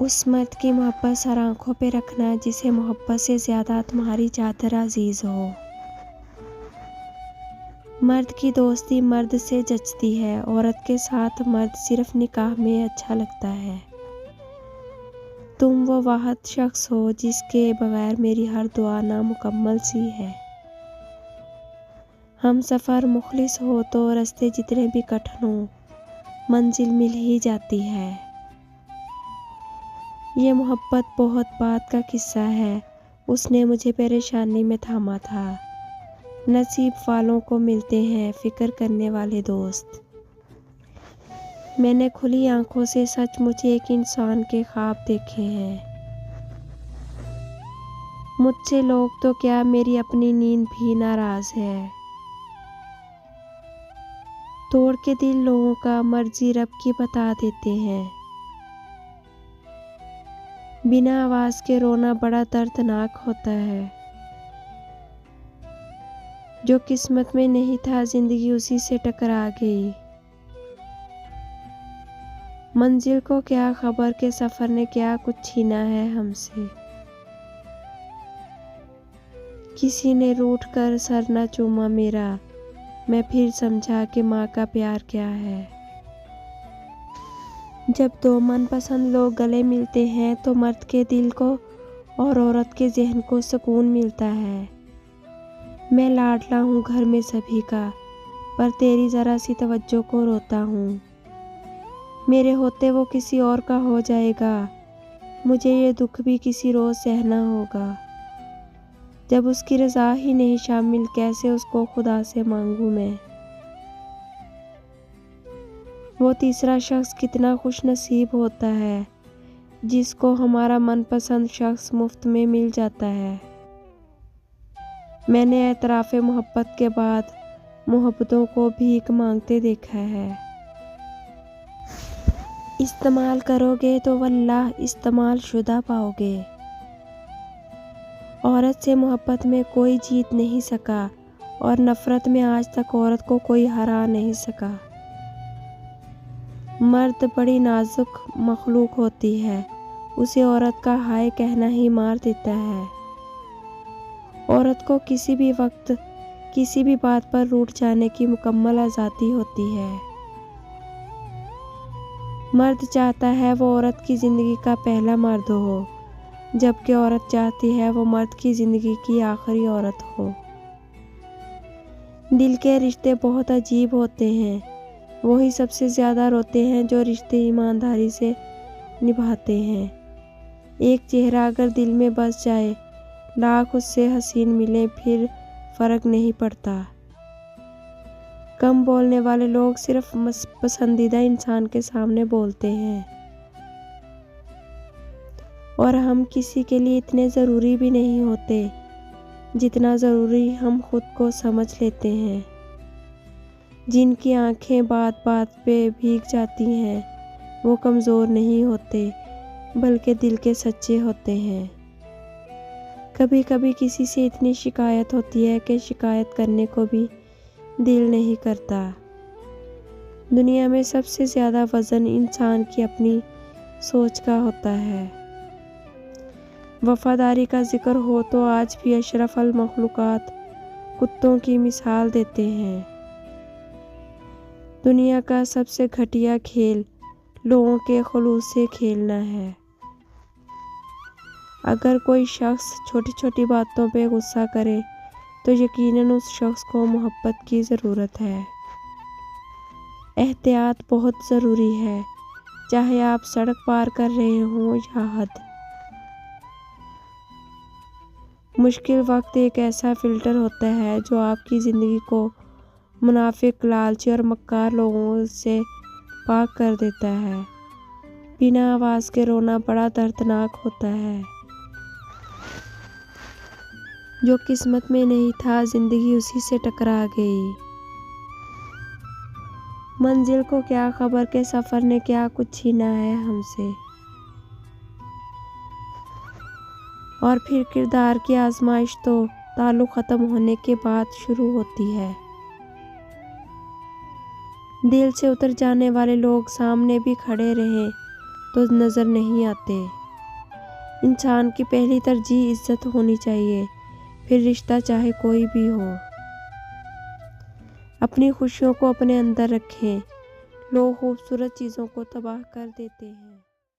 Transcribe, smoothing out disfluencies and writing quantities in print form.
اس مرد کی محبت سر آنکھوں پہ رکھنا جسے محبت سے زیادہ تمہاری چادر عزیز ہو۔ مرد کی دوستی مرد سے جچتی ہے، عورت کے ساتھ مرد صرف نکاح میں اچھا لگتا ہے۔ تم وہ واحد شخص ہو جس کے بغیر میری ہر دعا نامکمل سی ہے۔ ہم سفر مخلص ہو تو راستے جتنے بھی کٹھن ہوں منزل مل ہی جاتی ہے۔ یہ محبت بہت بات کا قصہ ہے، اس نے مجھے پریشانی میں تھاما تھا۔ نصیب والوں کو ملتے ہیں فکر کرنے والے دوست۔ میں نے کھلی آنکھوں سے سچ مچ ایک انسان کے خواب دیکھے ہیں۔ مجھ سے لوگ تو کیا میری اپنی نیند بھی ناراض ہے۔ توڑ کے دل لوگوں کا مرضی رب کی بتا دیتے ہیں۔ بنا آواز کے رونا بڑا دردناک ہوتا ہے۔ جو قسمت میں نہیں تھا زندگی اسی سے ٹکرا گئی۔ منزل کو کیا خبر کہ سفر نے کیا کچھ چھینا ہے ہم سے۔ کسی نے روٹھ کر سر نہ چوما میرا، میں پھر سمجھا کہ ماں کا پیار کیا ہے۔ جب دو من پسند لوگ گلے ملتے ہیں تو مرد کے دل کو اور عورت کے ذہن کو سکون ملتا ہے۔ میں لاڈلا ہوں گھر میں سبھی کا، پر تیری ذرا سی توجہ کو روتا ہوں۔ میرے ہوتے وہ کسی اور کا ہو جائے گا، مجھے یہ دکھ بھی کسی روز سہنا ہوگا۔ جب اس کی رضا ہی نہیں شامل کیسے اس کو خدا سے مانگوں میں۔ وہ تیسرا شخص کتنا خوش نصیب ہوتا ہے جس کو ہمارا من پسند شخص مفت میں مل جاتا ہے۔ میں نے اعتراف محبت کے بعد محبتوں کو بھیک مانگتے دیکھا ہے۔ استعمال کرو گے تو واللہ استعمال شدہ پاؤ گے۔ عورت سے محبت میں کوئی جیت نہیں سکا اور نفرت میں آج تک عورت کو کوئی ہرا نہیں سکا۔ مرد بڑی نازک مخلوق ہوتی ہے، اسے عورت کا ہائے کہنا ہی مار دیتا ہے۔ عورت کو کسی بھی وقت کسی بھی بات پر روٹھ جانے کی مکمل آزادی ہوتی ہے۔ مرد چاہتا ہے وہ عورت کی زندگی کا پہلا مرد ہو، جبکہ عورت چاہتی ہے وہ مرد کی زندگی کی آخری عورت ہو۔ دل کے رشتے بہت عجیب ہوتے ہیں، وہی سب سے زیادہ روتے ہیں جو رشتے ایمانداری سے نبھاتے ہیں۔ ایک چہرہ اگر دل میں بس جائے، لاکھ اس سے حسین ملیں پھر فرق نہیں پڑتا۔ کم بولنے والے لوگ صرف پسندیدہ انسان کے سامنے بولتے ہیں، اور ہم کسی کے لیے اتنے ضروری بھی نہیں ہوتے جتنا ضروری ہم خود کو سمجھ لیتے ہیں۔ جن کی آنکھیں بات بات پہ بھیگ جاتی ہیں وہ کمزور نہیں ہوتے بلکہ دل کے سچے ہوتے ہیں۔ کبھی کبھی کسی سے اتنی شکایت ہوتی ہے کہ شکایت کرنے کو بھی دل نہیں کرتا۔ دنیا میں سب سے زیادہ وزن انسان کی اپنی سوچ کا ہوتا ہے۔ وفاداری کا ذکر ہو تو آج بھی اشرف المخلوقات کتوں کی مثال دیتے ہیں۔ دنیا کا سب سے گھٹیا کھیل لوگوں کے خلوص سے کھیلنا ہے۔ اگر کوئی شخص چھوٹی چھوٹی باتوں پہ غصہ کرے تو یقیناً اس شخص کو محبت کی ضرورت ہے۔ احتیاط بہت ضروری ہے، چاہے آپ سڑک پار کر رہے ہوں یا حد۔ مشکل وقت ایک ایسا فلٹر ہوتا ہے جو آپ کی زندگی کو منافق، لالچی اور مکار لوگوں سے پاک کر دیتا ہے۔ بنا آواز کے رونا بڑا دردناک ہوتا ہے۔ جو قسمت میں نہیں تھا زندگی اسی سے ٹکرا گئی۔ منزل کو کیا خبر کہ سفر نے کیا کچھ چھینا ہے ہم سے۔ اور پھر کردار کی آزمائش تو تعلق ختم ہونے کے بعد شروع ہوتی ہے۔ دل سے اتر جانے والے لوگ سامنے بھی کھڑے رہیں تو نظر نہیں آتے۔ انسان کی پہلی ترجیح عزت ہونی چاہیے، پھر رشتہ چاہے کوئی بھی ہو۔ اپنی خوشیوں کو اپنے اندر رکھیں، لوگ خوبصورت چیزوں کو تباہ کر دیتے ہیں۔